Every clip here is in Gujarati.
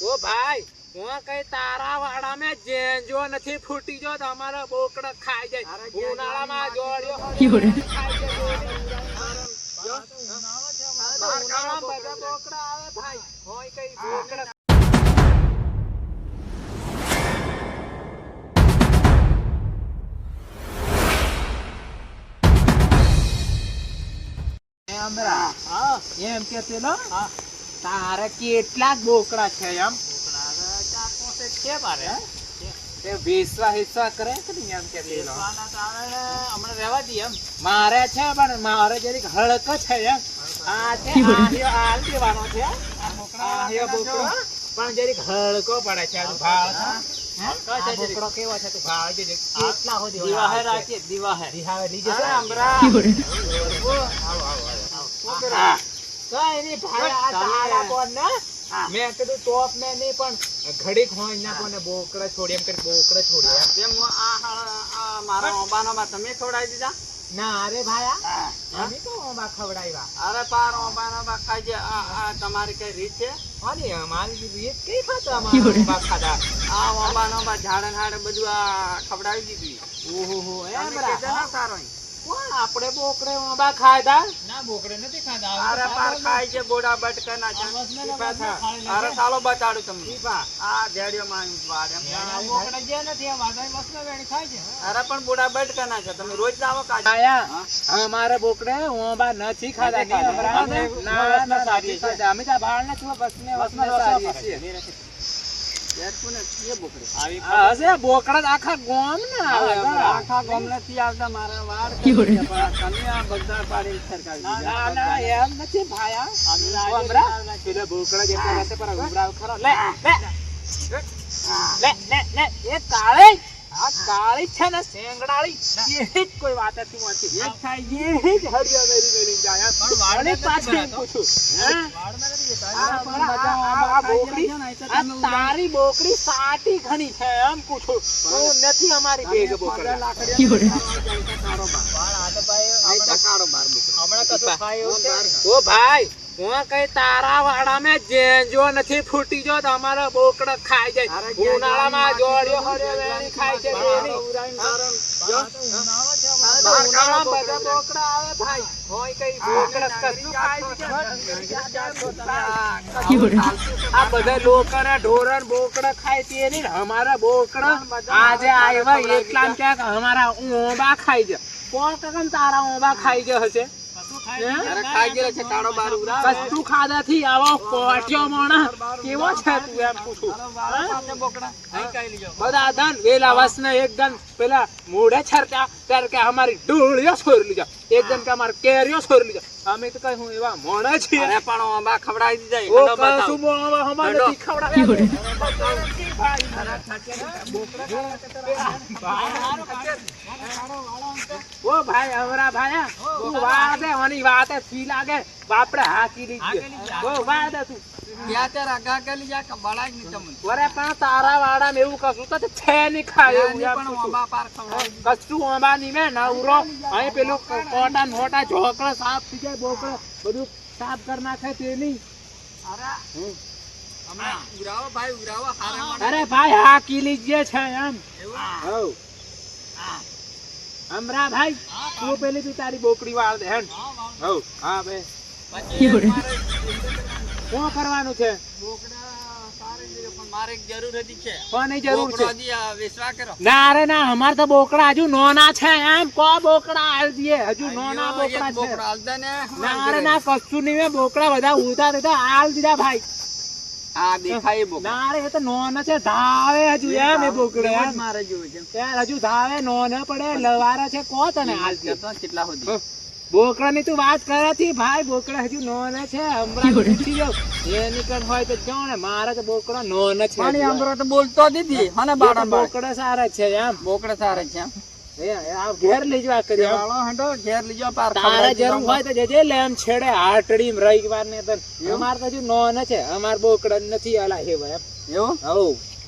ઓ ભાઈ હું કઈ તારા વાડા में જેંજો નથી ફૂટી જો તમારો બોકડો ખાઈ જાય ઉનાળામાં જોડ્યો ખાઈ જાય ઉનાળામાં બધા બોકડા આવે ભાઈ હોય કઈ બોકડા એમ કે પેલો તારે કેટલાક બોકડા છે એમ છે મારે તે વિશ્વા કરે કે નહીં એમ કે પેલો હમણાં રહેવા દઈએ એમ મારે છે પણ મારે જરીક હળક છે એમ આ છે હાલ દેવાનો છે આ બોકડો પણ જરીક હળકો પડે છે ભાવ બોકડો કેવો છે ભાવ કેટલા હોય દીવા હે રાખીએ દીવા હે દીવા લીજે છે અમરા મેં કીધું ટોપ મેં નહીં પણ ઘડીક હોય ના કોને બોકડા છોડી એમ કરી બોકડા છોડી મારા ઓબાનો તમે ખવડાવી દીધા ના અરે ભાઈ અમે તો ઓબા ખવડાવ્યા અરે પાર ઓબાનો ખાઈ જે આ તમારી કઈ રીત છે અરે અમારી રીત કઈ ખાતા અમારા ઓબા ખાધા આ ઓબાનો ઝાડન હાડે બધું આ ખવડાવી દીધું ઓહો એમ ના સારો આપણે બોકડે ઓબા ખાધા ના બોકડે નથી ખાધા અરે પાર ખાઈ છે ગોડા બટકા ના છે અરે સાલો બતાડું તમને દીપા આ જેડિયો માં વાડે બોકડે જે નથી આ વાદા મસનો વેણી ખાય છે અરે પણ ગોડા બટકા ના છે તમે રોજ જાવો કાયા અમારે બોકડે ઓબા નથી ખાધા કે ના ના સારી છે અમે તો બાળ ના છો બસ ને સારી છે યાર કોને કે બોકડે આવી હશે બોકડા આખા ગોમ ને આવે આખા ગોમ નથી આવતા મારા વાડ તમે આ બગદાર પાડી સરકારી ના ના એમ નથી ભાયા અમે પેલા બોકડા જેટલા રહેશે પર ઉભરાવ ખરો લે એ કાળે આ કાળી છે ને સેંગડાળી એ કોઈ વાત નથી મોતી એક થાય એ જ હરિયા મેરી જાય પણ વાળને પાછે પૂછું હે વાળમાં નથી જતા આ બોકડી આ તારી બોકડી સાટી ઘણી છે એમ પૂછું તું નથી અમારી ભેગ બોકડા કારોબાર વાળ આ તો ભાઈ આઈતા કારોબાર હમણાં કશું ખાય ઓ ભાઈ હું કઈ તારા વાડા में જેંજો નથી ફૂટી જો તમારો બોકડો ખાઈ જાય ઉનાળામાં જોડ્યો હર્યો વેણી ખાઈ છે વેણી ઉનાળામાં બધા બોકડા આવે ભાઈ હોય કઈ બોકડા કશું ખાય આ બધા લોકોના ઢોરણ બોકડા ખાય છે ને અમારા બોકડા આજે આવ્યા એટલા ક્યાંક અમારા ઓબા ખાઈ જાય કોણ કમ તારા ઓબા ખાઈ ગયો હશે પેલા મોઢે છરતા ત્યારે કે અમારી ડોળીઓ છોરી લીધા એક જણ કે અમારે કેરીઓ છોરી લીધા અમે તો કઈ હું એવા મોણા છીએ પણ ઓબા ખવડાવી દીધા ઓ ભાઈ અવરા ભાઈ તું વાદે ઓની વાતે સી લાગે બાપડે હાકી લીજે ઓ વાદે તું ક્યાં તે રગા કે લીજા કે બળા જ ની તમને ઓરે પણ તારા વાડામાં એવું કશું તો છે ની ખાય એવું પણ ઓબા પાર ખવડાવી કશું ઓબા ની મે નવરો અહીં પેલું કોટા મોટા ઝોકડા સાફ થઈ જાય બોકડા બધું સાફ કર નાખે તેની અરે હમણાં ઉરાવો ભાઈ ઉરાવો હારા અરે ભાઈ હાકી લીજે છે એમ હો અમરા ભાઈ તું પેલી તું તારી બોકડી વાળ દે હેન હો હા બે શું કરવાનું છે બોકડા સારી છે પણ મારે જરૂર હતી છે કોની જરૂર છે બોકડા વિશ્વાસ કરો ના રે ના અમાર તો બોકડા હજુ નોના છે એમ કો બોકડા આલ દીએ હજુ નોના બોકડા છે બોકડા આલ દે ને ના રે ના કશું નહીં બોકડા બધા ઉતા દેતા આલ દીધા ભાઈ આ દેખાય બોકડા ના રે એ તો નોન છે ધાવે હજુ એમ એ બોકડા મારે જોવે છે યાર હજુ ધાવે નોન પડે લવારા છે કો તને હાલ તો કેટલા હોધી બોકડા ની તું વાત કરાતી ભાઈ બોકડા હજુ નોન છે હમણાં પૂછી જો એ નીકળ હોય તો જાણે મારા તો બોકડા નોન છે પાણી હમણાં તો બોલતો દીધી હને બાડા બોકડા સારા છે એમ બોકડા સારા છે એમ ઘેર લઈ જવા કર્યો વાળો હંડો ઘેર લઈ જવા પાર તારા જરૂર હોય તો જજે લે એમ છેડે હાટડી રવિવાર ને તો અમાર તો હજુ નોન છે અમાર બોકડા નથી આલા હે એમ એવું હો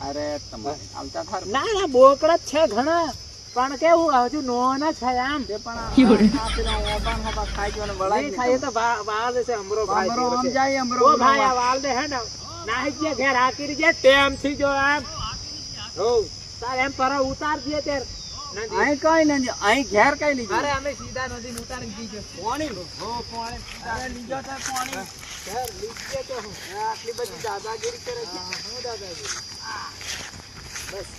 અરે તમારે આવતા થાર ના ના બોકડા છે ઘણા પણ કેવું હજુ નોન છે આમ તે પણ આ પેલા ઓબાન ખાઈ જવાનો બળાઈ ખાય તો વાળ છે અમરો ભાઈ અમરો આમ જાય અમરો ઓ ભાઈ આ વાળ દે હે ને નાહી જે ઘેર હાકી જે ટેમ થી જો આમ હો તાર એમ પર ઉતાર દે તેર અહીં કઈ નહીં અહીં ઘેર કઈ નહીં અરે અમે સીધા નદી ઉતારી દીજો પાણી હો પાણી તારે લીજો તો પાણી ઘેર લીજે તો હું આટલી બધી દાદાગીરી કરે છે હું દાદાગીરી બસ